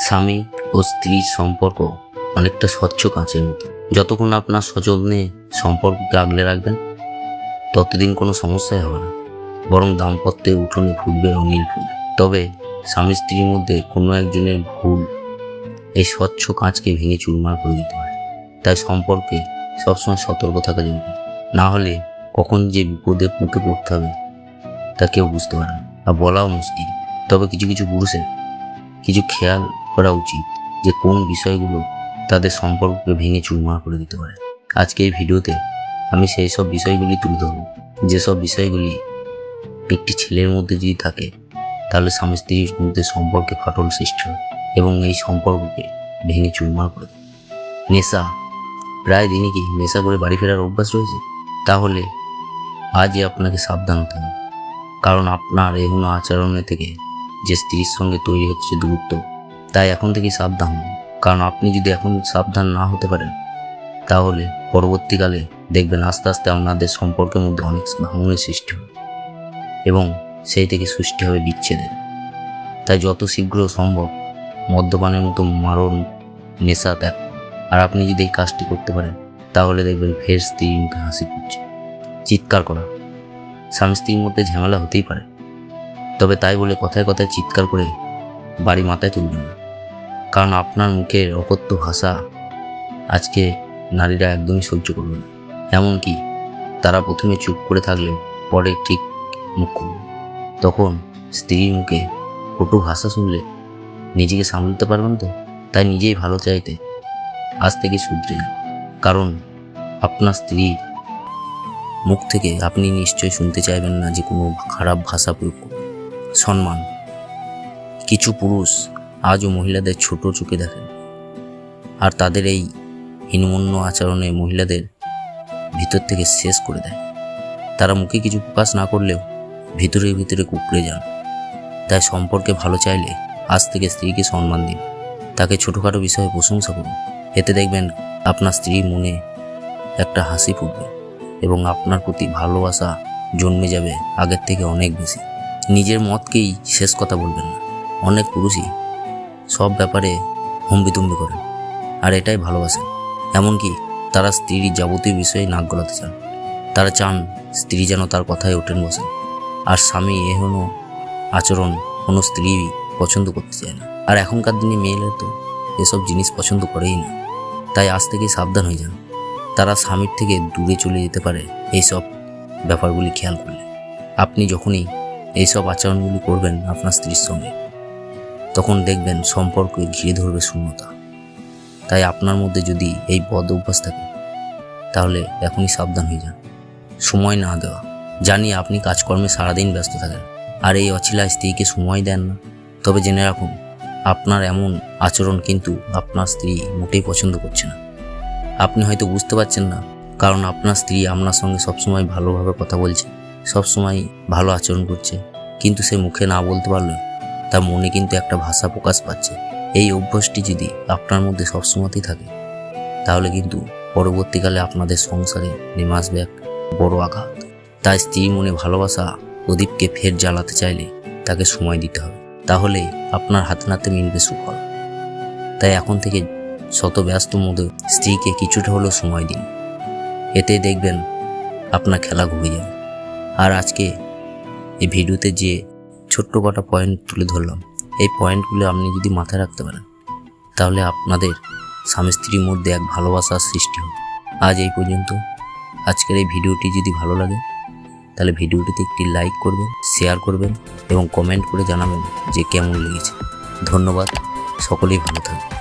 স্বামী ও স্ত্রীর সম্পর্ক অনেকটা স্বচ্ছ কাঁচের মতো। যতক্ষণ আপনার সযত্নে সম্পর্ককে আগলে রাখবেন ততদিন কোনো সমস্যাই হবে না, বরং দাম্পত্যের উঠোনে ফুটবে রঙিন ফুল। তবে স্বামী স্ত্রীর মধ্যে কোনো একজনের ভুল এই স্বচ্ছ কাঁচকে ভেঙে চুরমার করে দিতে পারে। তাই সম্পর্কে সবসময় সতর্ক থাকা জরুরি, না হলে কখন যে বিপদে মুখে পড়তে হবে তা কেউ বুঝতে পারে না, আর বলাও মুশকিল। তবে কিছু কিছু পুরুষের কিছু খেয়াল করা উচিত যে কোন বিষয়গুলো তাদের সম্পর্ককে ভেঙে চুরমার করে দিতে পারে। আজকে এই ভিডিওতে আমি সেই সব বিষয়গুলি তুলে ধরব, যেসব বিষয়গুলি একটি ছেলের মধ্যে যদি থাকে তাহলে স্বামী স্ত্রীর মধ্যে সম্পর্কে ফাটল সৃষ্টি হয় এবং এই সম্পর্ককে ভেঙে চুরমার করে দেয়। নেশা। প্রায় দিনই কি নেশা করে বাড়ি ফেরার অভ্যাস রয়েছে? তাহলে আজই আপনাকে সাবধান হতে হবে, কারণ আপনার এগুলো আচরণের থেকে যে স্ত্রীর সঙ্গে তৈরি হচ্ছে দূরত্ব। তাই এখন থেকেই সাবধান হন, কারণ আপনি যদি এখন সাবধান না হতে পারেন তাহলে পরবর্তীকালে দেখবেন আস্তে আস্তে আপনাদের সম্পর্কের মধ্যে অনেক ভাঙনের সৃষ্টি হবে এবং সেই থেকে সৃষ্টি হবে বিচ্ছেদের। তাই যত শীঘ্র সম্ভব মদ্যপানের মতো মারণ নেশা ত্যাগ। আর আপনি যদি এই কাজটি করতে পারেন তাহলে দেখবেন ফের স্ত্রীর মুখে হাসি ফুটছে। চিৎকার করা। স্বামী স্ত্রীর মধ্যে ঝামেলা হতেই পারে, তবে তাই বলে কথায় কথায় চিৎকার করে বাড়ি মাথায় তুলবেন না, কারণ আপনার মুখের অকথ্য ভাষা আজকে নারীরা একদমই সহ্য করবে না। এমনকি তারা প্রথমে চুপ করে থাকলেও পরে ঠিক মুখ খুলবে। তখন স্ত্রীর মুখে কটু ভাষা শুনলে নিজেকে সামলাতে পারবেন তো? তাই নিজেই ভালো চাইতে আজ থেকে শুধরে যান, কারণ আপনার স্ত্রীর মুখ থেকে আপনি নিশ্চয়ই শুনতে চাইবেন না যে কোনো খারাপ ভাষা প্রয়োগ করুন। সম্মান। কিছু পুরুষ আজও মহিলাদের ছোট চোখে দেখেন, আর তাদের এই হীনমন্য আচরণে মহিলাদের ভিতর থেকে শেষ করে দেয়। তারা মুখে কিছু প্রকাশ না করলেও ভিতরে ভিতরে কুঁকড়ে যান। তাই সম্পর্কে ভালো চাইলে আজ থেকে স্ত্রীকে সম্মান দিন, তাকে ছোটোখাটো বিষয়ে প্রশংসা করুন। এতে দেখবেন আপনার স্ত্রীর মনে একটা হাসি ফুটবে এবং আপনার প্রতি ভালোবাসা জন্মে যাবে আগের থেকে অনেক বেশি। নিজের মতকেই শেষ কথা বলবেন না। অনেক পুরুষই সব ব্যাপারে হম্বিতম্বি করেন, আর এটাই ভালোবাসেন। এমনকি তারা স্ত্রীর যাবতীয় বিষয়ে নাক গলাতে চান। তারা চান স্ত্রী যেন তার কথায় ওঠেন বসেন, আর স্বামী এহেন আচরণ কোনো স্ত্রী পছন্দ করতে চায় না। আর এখনকার দিনে মেয়েরা তো এসব জিনিস পছন্দ করেই না। তাই আজ থেকেই সাবধান হয়ে যান, তারা স্বামীর থেকে দূরে চলে যেতে পারে এইসব ব্যাপারগুলি খেয়াল করলে। আপনি যখনই এইসব আচরণগুলি করবেন আপনার স্ত্রীর সঙ্গে, তখন দেখবেন সম্পর্কে ঘিরে ধরবে শূন্যতা। তাই আপনার মধ্যে যদি এই বদ অভ্যাস থাকে তাহলে এখনই সাবধান হয়ে যান। সময় না দেওয়া। জানি আপনি কাজকর্মে সারাদিন ব্যস্ত থাকেন আর এই অছিলা স্ত্রীকে সময় দেন না, তবে জেনে রাখুন আপনার এমন আচরণ কিন্তু আপনার স্ত্রী মোটেই পছন্দ করছে না। আপনি হয়তো বুঝতে পারছেন না, কারণ আপনার স্ত্রী আপনার সঙ্গে সবসময় ভালোভাবে কথা বলছে, সবসময় ভালো আচরণ করছে, কিন্তু সে মুখে না বলতে পারলে তার মনে কিন্তু একটা ভাষা প্রকাশ পাচ্ছে। এই অভ্যাসটি যদি আপনার মধ্যে সবসময়তেই থাকে তাহলে কিন্তু পরবর্তীকালে আপনাদের সংসারে নেমে আসবে এক বড় আঘাত। তাই স্ত্রীর মনে ভালোবাসা প্রদীপকে ফের জ্বালাতে চাইলে তাকে সময় দিতে হবে, তাহলে আপনার হাতে নাতে মিলবে সুফল। তাই এখন থেকে শত ব্যস্ত মধ্যে স্ত্রীকে কিছুটা হলেও সময় দিন, এতে দেখবেন আপনার খেলা ঘুরে যাবে। আর আজকে এই ভিডিওতে যে ছোট্ট কটা পয়েন্ট তুলে ধরলাম, এই পয়েন্টগুলো আপনি যদি মাথায় রাখতে পারেন তাহলে আপনাদের স্বামী স্ত্রীর মধ্যে এক ভালোবাসার সৃষ্টি হবে। আজ এই পর্যন্ত। আজকের এই ভিডিওটি যদি ভালো লাগে তাহলে ভিডিওটিতে একটি লাইক করবেন, শেয়ার করবেন এবং কমেন্ট করে জানাবেন যে কেমন লেগেছে। ধন্যবাদ। সকলেই ভালো থাকবেন।